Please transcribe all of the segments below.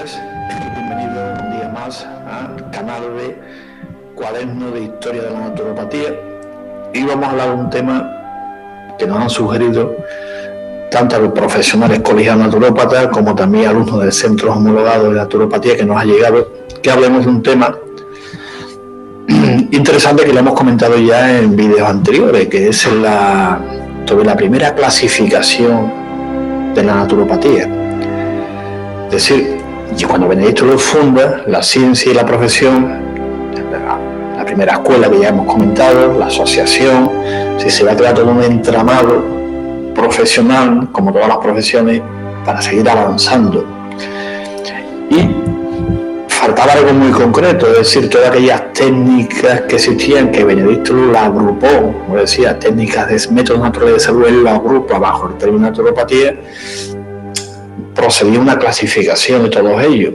tardes, bienvenido un día más al canal de Cuaderno de Historia de la Naturopatía. Y vamos a hablar de un tema que nos han sugerido tanto los profesionales colegiados naturópatas como también alumnos del Centro Homologado de Naturopatía que nos ha llegado, que hablemos de un tema interesante que lo hemos comentado ya en vídeos anteriores, que es sobre la primera clasificación de la naturopatía. Es decir, cuando Benedicto lo funda, la ciencia y la profesión, la primera escuela que ya hemos comentado, la asociación, si se va a crear todo un entramado profesional, como todas las profesiones, para seguir avanzando. Y faltaba algo muy concreto, es decir, todas aquellas técnicas que existían, que Benedicto las agrupó, como decía, técnicas de métodos naturales de salud, él las agrupa bajo el término naturopatía. Procedía una clasificación de todos ellos.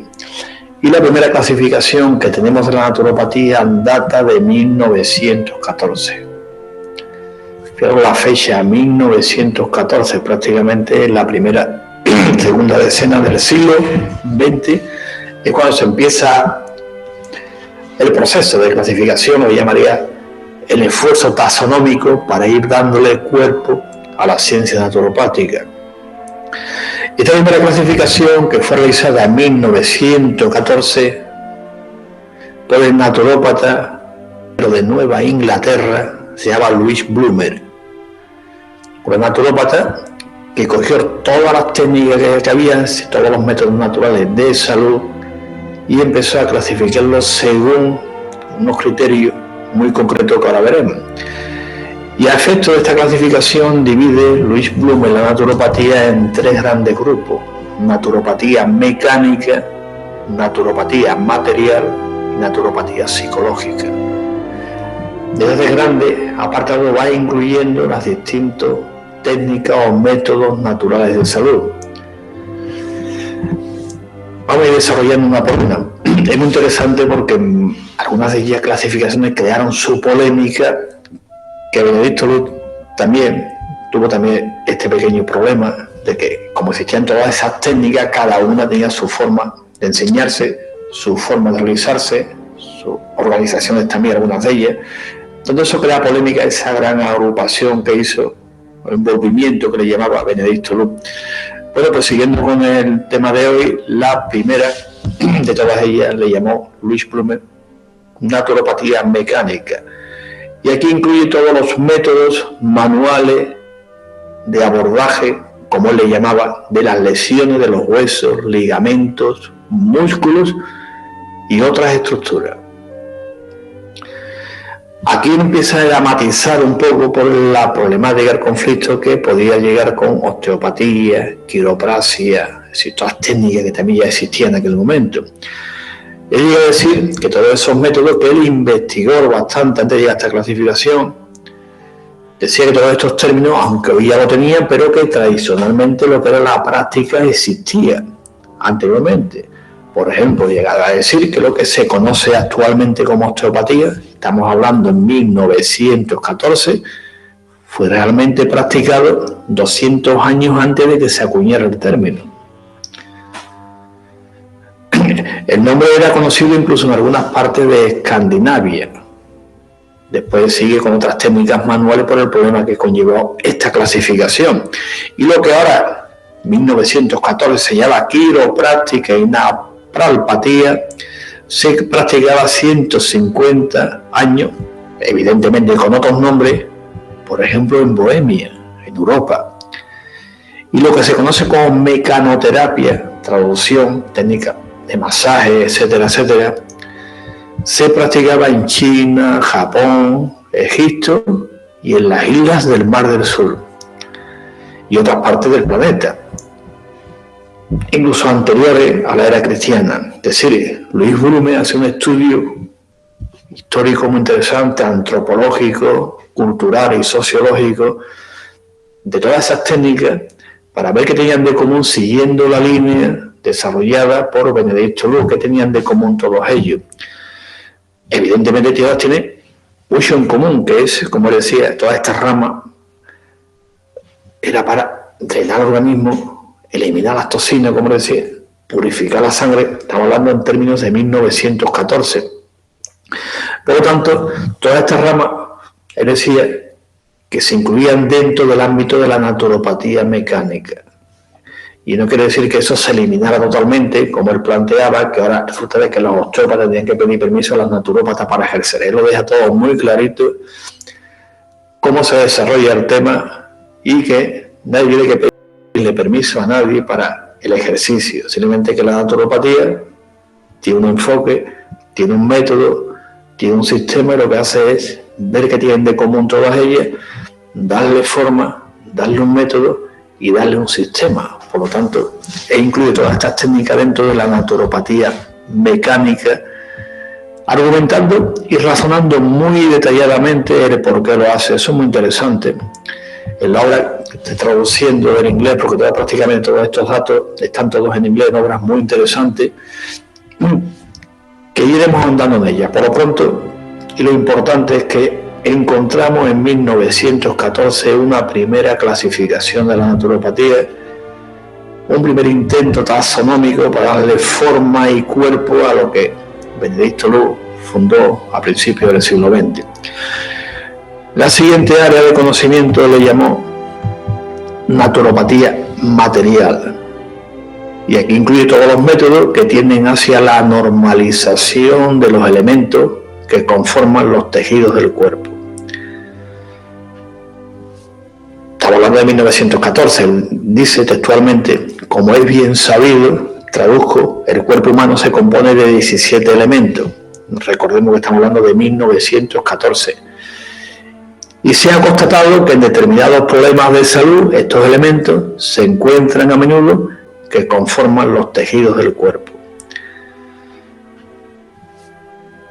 Y la primera clasificación que tenemos de la naturopatía data de 1914. Fijaros la fecha, 1914, prácticamente la segunda decena del siglo XX, es cuando se empieza el proceso de clasificación, lo llamaría el esfuerzo taxonómico para ir dándole cuerpo a la ciencia naturopática. Esta primera clasificación, que fue realizada en 1914 por el naturópata de Nueva Inglaterra, se llama Louis Bloomer, un naturópata que cogió todas las técnicas que había, todos los métodos naturales de salud, y empezó a clasificarlos según unos criterios muy concretos que ahora veremos. Y a efecto de esta clasificación divide Louis Bloomer la naturopatía en tres grandes grupos: naturopatía mecánica, naturopatía material y naturopatía psicológica. Desde este grande apartado va incluyendo las distintas técnicas o métodos naturales de salud. Vamos a ir desarrollando una por una. Es muy interesante porque algunas de ellas clasificaciones crearon su polémica, que Benedicto también tuvo este pequeño problema de que, como existían todas esas técnicas, cada una tenía su forma de enseñarse, su forma de realizarse, sus organizaciones también, algunas de ellas. Entonces eso crea polémica, esa gran agrupación que hizo, el envolvimiento que le llamaba Benedicto Luz. Bueno, pues siguiendo con el tema de hoy, la primera de todas ellas le llamó Louis Bloomer naturopatía mecánica. Y aquí incluye todos los métodos manuales de abordaje, como él le llamaba, de las lesiones de los huesos, ligamentos, músculos y otras estructuras. Aquí empieza a matizar un poco por la problemática del conflicto que podía llegar con osteopatía, quiropraxia, todas técnicas que también ya existían en aquel momento. Él llega a decir que todos esos métodos que él investigó bastante antes de llegar a esta clasificación, decía que todos estos términos, aunque hoy ya lo tenían, pero que tradicionalmente lo que era la práctica existía anteriormente. Por ejemplo, llegaba a decir que lo que se conoce actualmente como osteopatía, estamos hablando en 1914, fue realmente practicado 200 años antes de que se acuñara el término. El nombre era conocido incluso en algunas partes de Escandinavia. Después sigue con otras técnicas manuales por el problema que conllevó esta clasificación. Y lo que ahora, 1914, se llama quiropráctica y napralpatía, se practicaba 150 años, evidentemente con otros nombres, por ejemplo en Bohemia, en Europa. Y lo que se conoce como mecanoterapia, traducción, técnica de masaje, etcétera, etcétera, se practicaba en China, Japón, Egipto y en las islas del Mar del Sur y otras partes del planeta, incluso anteriores a la era cristiana. Es decir, Louis Bloomer hace un estudio histórico muy interesante, antropológico, cultural y sociológico de todas esas técnicas para ver qué tenían de común siguiendo la línea desarrollada por Benedicto Luz, que tenían de común todos ellos. Evidentemente todas tienen mucho en común, que es, como decía, toda esta rama era para drenar el organismo, eliminar las toxinas, como decía, purificar la sangre, estamos hablando en términos de 1914. Por lo tanto, todas estas ramas, él decía que se incluían dentro del ámbito de la naturopatía mecánica. Y no quiere decir que eso se eliminara totalmente, como él planteaba, que ahora resulta de que los osteópatas tenían que pedir permiso a los naturópatas para ejercer. Él lo deja todo muy clarito, cómo se desarrolla el tema y que nadie tiene que pedirle permiso a nadie para el ejercicio. Simplemente que la naturopatía tiene un enfoque, tiene un método, tiene un sistema y lo que hace es ver qué tienen de común todas ellas, darle forma, darle un método y darle un sistema. Por lo tanto, incluye todas estas técnicas dentro de la naturopatía mecánica, argumentando y razonando muy detalladamente el por qué lo hace. Eso es muy interesante. En la obra que estoy traduciendo en inglés, porque prácticamente todos estos datos están todos en inglés, en obras muy interesantes, que iremos andando en ellas. Por lo pronto, y lo importante es que encontramos en 1914 una primera clasificación de la naturopatía, un primer intento taxonómico para darle forma y cuerpo a lo que Benedicto Luz fundó a principios del siglo XX. La siguiente área de conocimiento le llamó naturopatía material. Y aquí incluye todos los métodos que tienden hacia la normalización de los elementos que conforman los tejidos del cuerpo. Estamos hablando de 1914, él dice textualmente, como es bien sabido, traduzco, el cuerpo humano se compone de 17 elementos. Recordemos que estamos hablando de 1914. Y se ha constatado que en determinados problemas de salud estos elementos se encuentran a menudo que conforman los tejidos del cuerpo.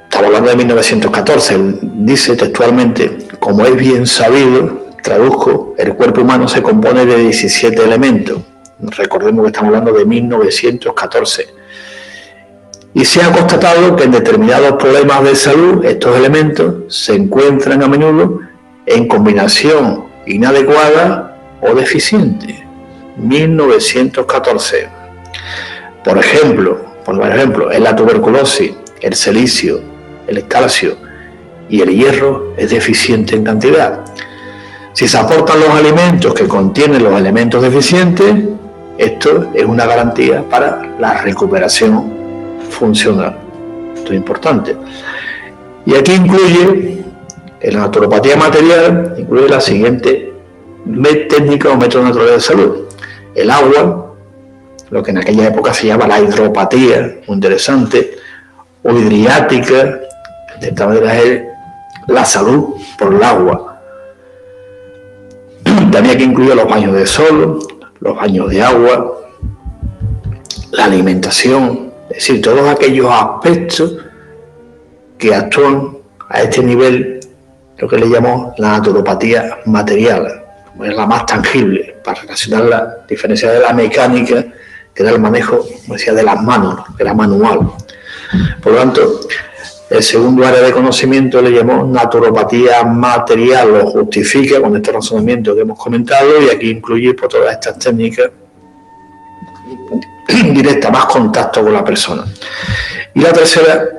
Estamos hablando de 1914, él dice textualmente, como es bien sabido, traduzco, el cuerpo humano se compone de 17 elementos. Recordemos que estamos hablando de 1914. Y se ha constatado que en determinados problemas de salud estos elementos se encuentran a menudo en combinación inadecuada o deficiente. 1914. Por ejemplo, en la tuberculosis, el silicio, el calcio y el hierro es deficiente en cantidad. Si se aportan los alimentos que contienen los elementos deficientes, esto es una garantía para la recuperación funcional. Esto es importante. Y aquí incluye, en la naturopatía material, incluye la siguiente técnica o método natural de salud. El agua, lo que en aquella época se llama la hidropatía, muy interesante, o hidriática, de esta manera es la salud por el agua. También aquí incluye los baños de sol, los baños de agua, la alimentación, es decir, todos aquellos aspectos que actúan a este nivel, lo que le llamamos la naturopatía material, es la más tangible, para relacionarla, diferencia de la mecánica, que era el manejo, como decía, de las manos, que era manual. Por lo tanto, el segundo área de conocimiento le llamó naturopatía material, lo justifica con este razonamiento que hemos comentado, y aquí incluye por todas estas técnicas directas, más contacto con la persona. Y la tercera,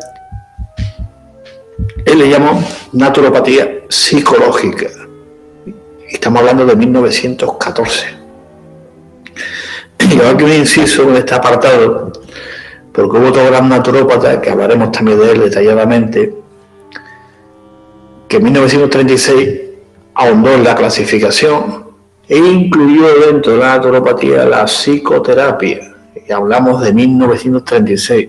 él le llamó naturopatía psicológica. Estamos hablando de 1914. Y ahora que un inciso en este apartado, porque hubo otro gran naturópata, que hablaremos también de él detalladamente, que en 1936 ahondó en la clasificación e incluyó dentro de la naturopatía la psicoterapia. Y hablamos de 1936.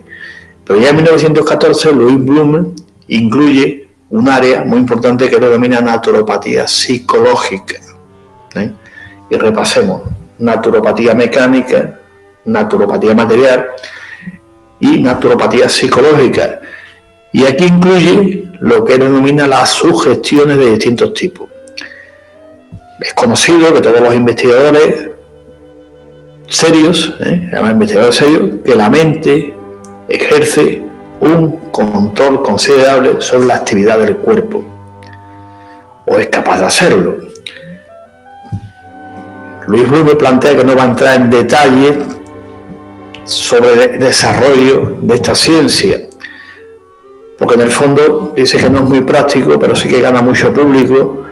Pero ya en 1914 Louis Blume incluye un área muy importante que lo denomina naturopatía psicológica. Y repasemos: naturopatía mecánica, naturopatía material y naturopatía psicológica. Y aquí incluye lo que denomina las sugestiones de distintos tipos. Es conocido que todos los investigadores serios, que la mente ejerce un control considerable sobre la actividad del cuerpo, o es capaz de hacerlo. Louis Blume plantea que no va a entrar en detalle sobre el desarrollo de esta ciencia, porque en el fondo dice que no es muy práctico, pero sí que gana mucho público,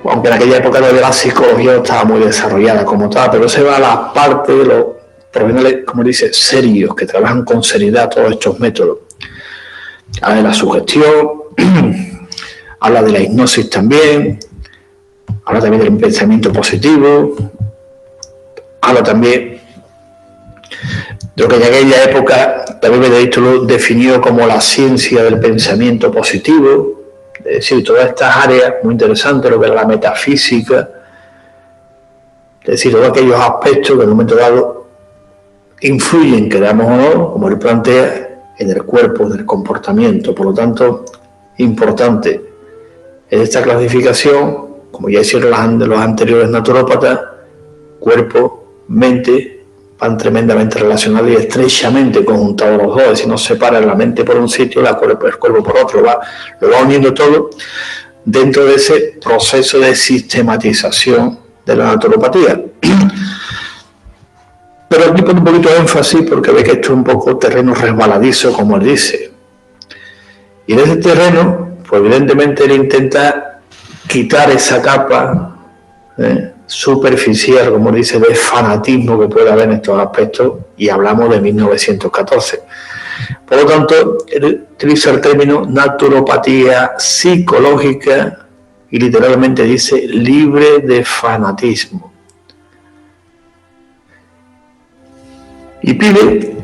aunque en aquella época todavía la psicología no estaba muy desarrollada como tal, pero se va a la parte de los profesionales, como dice, serios, que trabajan con seriedad todos estos métodos. Habla de la sugestión, habla de la hipnosis también, habla también del pensamiento positivo, habla también de lo que en aquella época también Benedicto lo definió como la ciencia del pensamiento positivo. Es decir, todas estas áreas muy interesantes, lo que es la metafísica, es decir, todos aquellos aspectos que en un momento dado influyen, queramos o no, como él plantea, en el cuerpo, en el comportamiento. Por lo tanto, importante en esta clasificación, como ya hicieron los anteriores naturópatas, cuerpo, mente, van tremendamente relacionados y estrechamente conjuntados los dos. Si no separan la mente por un sitio, el cuerpo por otro, lo va uniendo todo dentro de ese proceso de sistematización de la naturopatía. Pero aquí pone un poquito de énfasis porque ve que esto es un poco terreno resbaladizo, como él dice. Y en ese terreno, pues evidentemente él intenta quitar esa capa superficial, como dice, de fanatismo que puede haber en estos aspectos, y hablamos de 1914. Por lo tanto, él utiliza el término naturopatía psicológica y literalmente dice libre de fanatismo. Y pide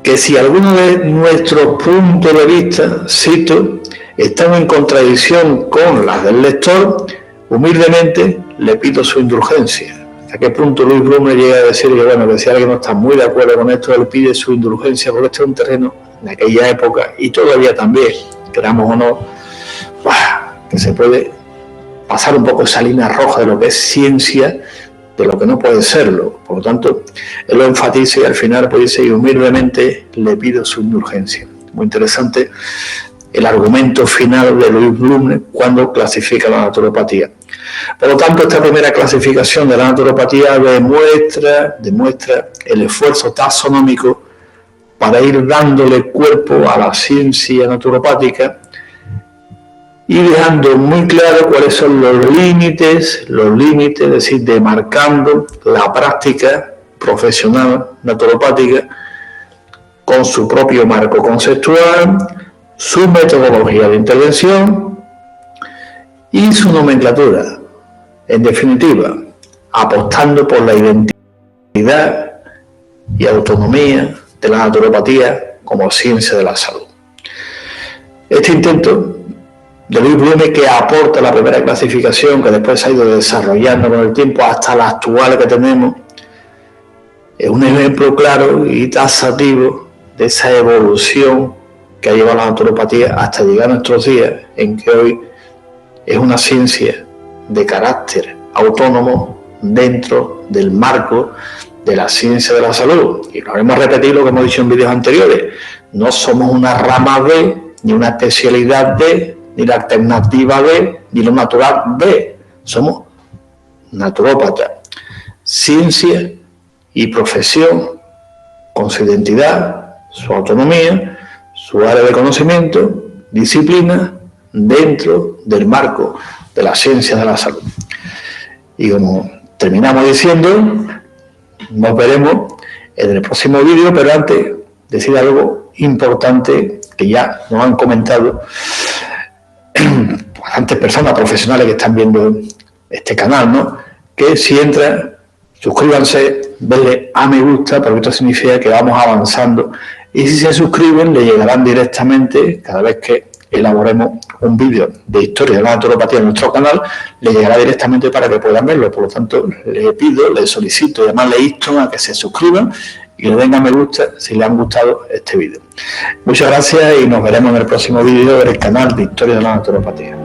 que si alguno de nuestros puntos de vista, cito, están en contradicción con las del lector, humildemente le pido su indulgencia. ¿A qué punto Louis Blume llega a decir que, bueno, que si alguien no está muy de acuerdo con esto, él pide su indulgencia, porque este es un terreno en aquella época, y todavía también, queramos o no, que se puede pasar un poco esa línea roja de lo que es ciencia, de lo que no puede serlo. Por lo tanto, él lo enfatiza y al final pues dice, y humildemente le pido su indulgencia. Muy interesante el argumento final de Louis Blume cuando clasifica la naturopatía. Por lo tanto, esta primera clasificación de la naturopatía demuestra el esfuerzo taxonómico para ir dándole cuerpo a la ciencia naturopática y dejando muy claro cuáles son los límites, es decir, demarcando la práctica profesional naturopática con su propio marco conceptual, su metodología de intervención y su nomenclatura. En definitiva, apostando por la identidad y autonomía de la naturopatía como ciencia de la salud. Este intento de Louis Blume, que aporta la primera clasificación, que después se ha ido desarrollando con el tiempo hasta la actual que tenemos, es un ejemplo claro y taxativo de esa evolución que ha llevado la naturopatía hasta llegar a nuestros días, en que hoy es una ciencia de carácter autónomo dentro del marco de la ciencia de la salud. Y lo hemos repetido lo que hemos dicho en vídeos anteriores, no somos una rama B, ni una especialidad B, ni la alternativa B, ni lo natural B. Somos naturópatas. Ciencia y profesión con su identidad, su autonomía, su área de conocimiento, disciplina dentro del marco de la ciencia de la salud. Y como terminamos diciendo, nos veremos en el próximo vídeo, pero antes decir algo importante que ya nos han comentado bastantes personas profesionales que están viendo este canal, ¿no? Que si entran, suscríbanse, denle a me gusta, porque esto significa que vamos avanzando, y si se suscriben le llegarán directamente cada vez que elaboremos un vídeo de historia de la naturopatía en nuestro canal, le llegará directamente para que puedan verlo. Por lo tanto, les pido, les solicito y además les insto a que se suscriban y le den a me gusta si les han gustado este vídeo. Muchas gracias y nos veremos en el próximo vídeo del canal de Historia de la Naturopatía.